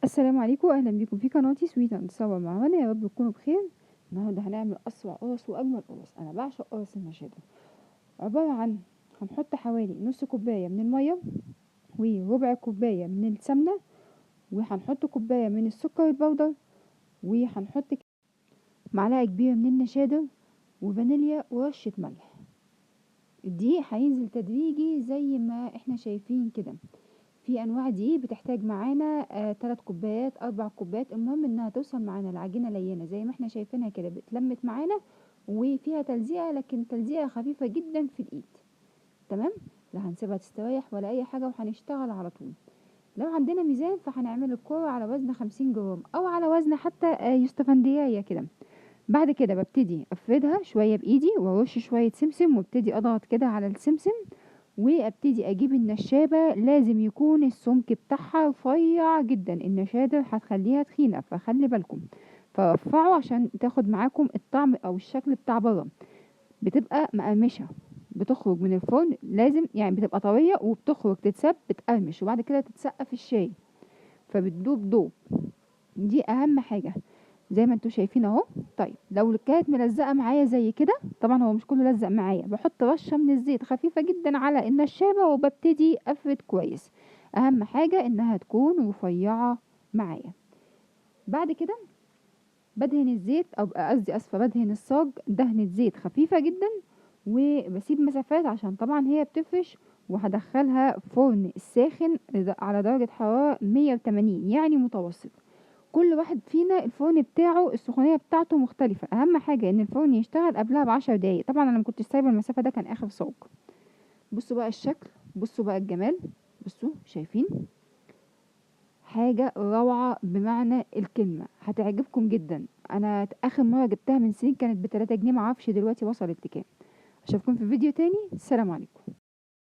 السلام عليكم، اهلا بيكم في قناتي سويت اند صور مع منى. يا رب تكونوا بخير. النهارده هنعمل اسرع قرص واجمل قرص. انا بعشق قرص النشادر. عباره عن هنحط حوالي نص كوبايه من الميه وربع كوبايه من السمنه، وهنحط كوبايه من السكر البودر، وهنحط معلقه كبيره من النشادر وفانيليا ورشه ملح. الدقيق هينزل تدريجي زي ما احنا شايفين كده. في انواع دقيق بتحتاج معانا 3 كوبايات 4 كوبايات، المهم انها توصل معانا العجينه لينه زي ما احنا شايفينها كده، بتلمت معانا وفيها تلزيقه، لكن تلزيقه خفيفه جدا في الايد. تمام. لا هنسيبها تستريح ولا اي حاجه، وهنشتغل على طول. لو عندنا ميزان فهنعمل الكوره على وزن 50 جرام او على وزن حتى يوستفندية كده. بعد كده ببتدي افردها شويه بايدي وارش شويه سمسم، وابتدي اضغط كده على السمسم، وابتدي اجيب النشابة. لازم يكون السمك بتاعها رفيع جدا، النشادر هتخليها تخينة فخلي بالكم. فرفعوا عشان تاخد معاكم الطعم او الشكل بتاع بره. بتبقى مقرمشة، بتخرج من الفرن لازم يعني بتبقى طرية وبتخرج تتساب بتقرمش، وبعد كده تتسقى في الشاي فبتدوب دوب. دي اهم حاجة زي ما انتوا شايفين اهو. طيب لو كانت ملزقه معايا زي كده، طبعا هو مش كله لزق معايا، بحط رشه من الزيت خفيفه جدا على النشابه وببتدي افرد كويس. اهم حاجه انها تكون رفيعه معايا. بعد كده بدهن الزيت او قصدي اسفه بدهن الصاج دهنه زيت خفيفه جدا، وبسيب مسافات عشان طبعا هي بتفرش. وهدخلها فرن الساخن على درجه حراره 180 يعني متوسط. كل واحد فينا الفرن بتاعه السخونية بتاعته مختلفة. اهم حاجة ان الفرن يشتغل قبلها ب10 دقايق. طبعا انا مكنتش سايبة المسافة، ده كان اخر صاج. بصوا بقى الشكل، بصوا بقى الجمال. بصوا شايفين حاجة روعة بمعنى الكلمة، هتعجبكم جدا. انا اخر مرة جبتها من سنين كانت ب3 جنيه، معرفش دلوقتي وصلت لكام. اشوفكم في فيديو تاني، السلام عليكم.